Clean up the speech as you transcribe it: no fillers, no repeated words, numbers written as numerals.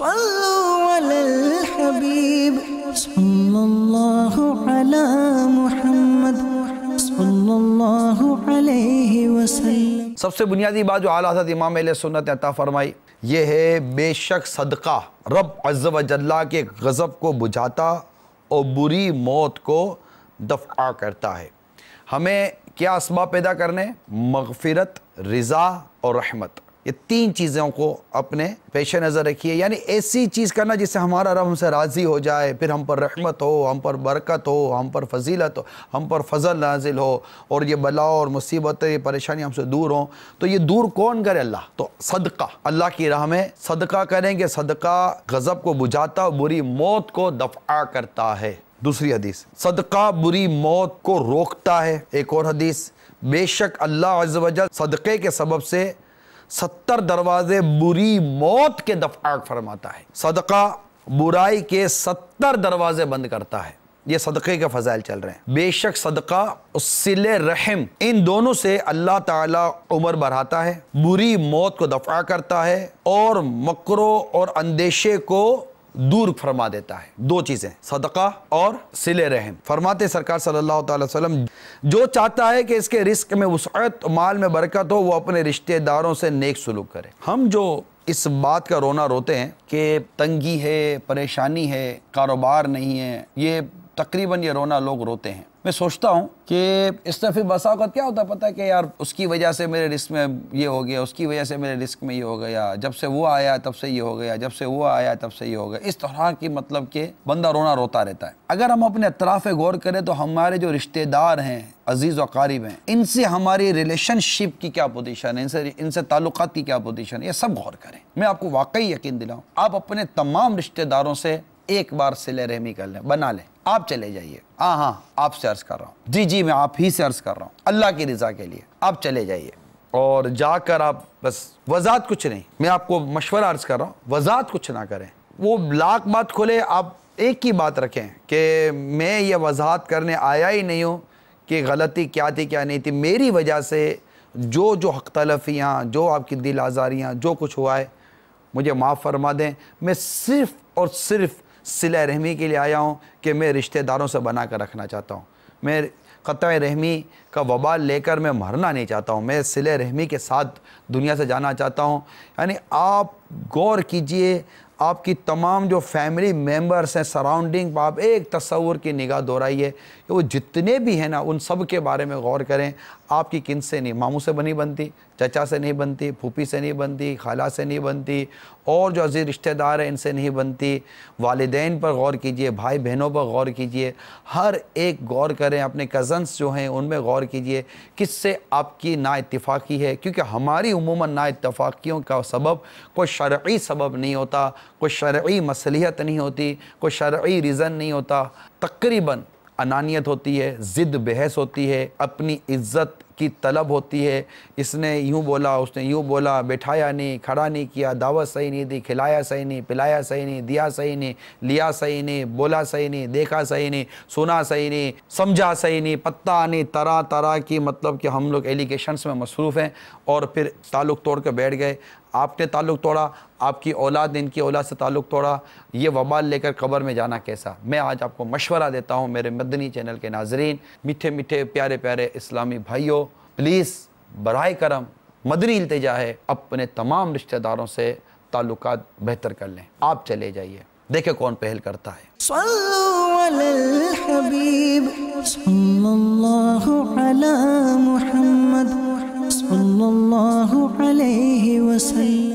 صلوا علی الحبیب صلی اللہ علی محمد صلی اللہ علیہ وسلم۔ سب سے بنیادی بات جو اعلیٰ حضرت امام اہل سنت نے عطا فرمائی یہ ہے بے شک صدقہ رب عز و جل کے غضب کو بجھاتا اور بری موت کو دفع کرتا ہے۔ ہمیں کیا اسباب پیدا کرنے؟ مغفرت، رضا اور رحمت۔ یہ تین چیزوں کو اپنے پیش نظر رکھیے، یعنی ایسی چیز کرنا جس سے ہمارا رب ہم سے راضی ہو جائے، پھر ہم پر رحمت ہو، ہم پر برکت ہو، ہم پر فضیلت ہو، ہم پر فضل نازل ہو، اور یہ بلا اور مصیبتیں پریشانی ہم سے دور ہوں۔ تو یہ دور کون کرے؟ اللہ۔ تو صدقہ، اللہ کی راہ میں صدقہ کریں گے، صدقہ غضب کو بجھاتا اور بری موت کو دفع کرتا ہے۔ دوسری حدیث، صدقہ بری موت کو روکتا ہے۔ ایک اور حدیث، بے شک اللہ عز و جل صدقے کے سبب سے 70 دروازے بری موت کے دفع فرماتا ہے۔ صدقہ برائی کے 70 دروازے بند کرتا ہے۔ یہ صدقے کے فضائل چل رہے ہیں۔ بے شک صدقہ اور صلہ رحم، ان دونوں سے اللہ تعالیٰ عمر بڑھاتا ہے، بری موت کو دفع کرتا ہے اور مکروں اور اندیشے کو دور فرما دیتا ہے۔ دو چیزیں، صدقہ اور صلہ رحم۔ فرماتے سرکار صلی اللہ علیہ وسلم، جو چاہتا ہے کہ اس کے رزق میں وسعت، مال میں برکت ہو، وہ اپنے رشتہ داروں سے نیک سلوک کرے۔ ہم جو اس بات کا رونا روتے ہیں کہ تنگی ہے، پریشانی ہے، کاروبار نہیں ہے، یہ تقریباً یہ رونا لوگ روتے ہیں۔ میں سوچتا ہوں کہ اس طرح پھر بسا اوقات کیا ہوتا ہے پتہ ہے کہ یار اس کی وجہ سے میرے رزق میں یہ ہو گیا، اس کی وجہ سے میرے رزق میں یہ ہو گیا، جب سے وہ آیا تب سے یہ ہو گیا، جب سے وہ آیا تب سے یہ ہو گیا۔ اس طرح کی مطلب کہ بندہ رونا روتا رہتا ہے۔ اگر ہم اپنے اطراف غور کریں تو ہمارے جو رشتہ دار ہیں، عزیز و قریب ہیں، ان سے ہماری ریلیشن شپ کی کیا پوزیشن ہے، ان سے تعلقات کی کیا پوزیشن ہے، یہ سب غور کریں۔ میں آپ کو واقعی یقین دلاؤں، آپ اپنے تمام رشتہ داروں سے ایک بار صلہ رحمی کر لیں، بنا لیں۔ آپ چلے جائیے، ہاں آپ سے عرض کر رہا ہوں، جی میں آپ ہی سے عرض کر رہا ہوں، اللہ کی رضا کے لیے آپ چلے جائیے اور جا کر آپ بس وضاحت کچھ نہیں، میں آپ کو مشورہ عرض کر رہا ہوں، وضاحت کچھ نہ کریں۔ وہ لاکھ بات کھلے، آپ ایک ہی بات رکھیں کہ میں یہ وضاحت کرنے آیا ہی نہیں ہوں کہ غلطی کیا تھی کیا نہیں تھی، میری وجہ سے جو حق تلفیاں، جو آپ کی دل آزاریاں، جو کچھ ہوا ہے مجھے معاف فرما دیں۔ میں صرف اور صرف صلہ رحمی کے لیے آیا ہوں کہ میں رشتہ داروں سے بنا کر رکھنا چاہتا ہوں۔ میں قطع رحمی کا وبال لے کر میں مرنا نہیں چاہتا ہوں، میں صلہ رحمی کے ساتھ دنیا سے جانا چاہتا ہوں۔ یعنی آپ غور کیجئے، آپ کی تمام جو فیملی ممبرز ہیں سراؤنڈنگ، آپ ایک تصور کی نگاہ دہرائیے کہ وہ جتنے بھی ہیں نا ان سب کے بارے میں غور کریں۔ آپ کی کن سے نہیں، ماموں سے نہیں بنتی، چچا سے نہیں بنتی، پھوپھی سے نہیں بنتی، خالہ سے نہیں بنتی، اور جو عزیز رشتہ دار ہیں ان سے نہیں بنتی۔ والدین پر غور کیجئے، بھائی بہنوں پر غور کیجئے، ہر ایک غور کریں۔ اپنے کزنس جو ہیں ان میں غور کیجئے کس سے آپ کی نا اتفاقی ہے، کیونکہ ہماری عموماً نا اتفاقیوں کا سبب کوئی شرعی سبب نہیں ہوتا، کوئی شرعی مصلحت نہیں ہوتی، کوئی شرعی ریزن نہیں ہوتا، تقریباً انانیت ہوتی ہے، ضد بحث ہوتی ہے، اپنی عزت کی طلب ہوتی ہے۔ اس نے یوں بولا، اس نے یوں بولا، بیٹھایا نہیں، کھڑا نہیں کیا، دعوت صحیح نہیں دی، کھلایا صحیح نہیں، پلایا صحیح نہیں، دیا صحیح نہیں، لیا صحیح نہیں، بولا صحیح نہیں، دیکھا صحیح نہیں، سنا صحیح نہیں، سمجھا صحیح نہیں، پتہ نہیں، طرح کی مطلب کہ ہم لوگ ایلیگیشنز میں مصروف ہیں اور پھر تعلق توڑ کے بیٹھ گئے۔ آپ نے تعلق توڑا، آپ کی اولاد نے ان کی اولاد سے تعلق توڑا، یہ وبال لے کر قبر میں جانا کیسا؟ میں آج آپ کو مشورہ دیتا ہوں میرے مدنی چینل کے ناظرین، میٹھے میٹھے پیارے پیارے اسلامی بھائیوں، پلیز براہ کرم مدنی التجا ہے، اپنے تمام رشتہ داروں سے تعلقات بہتر کر لیں۔ آپ چلے جائیے، دیکھیں کون پہل کرتا ہے۔ صلوا علی الحبیب صلی اللہ علی محمد صلی اللہ علیہ وسلم۔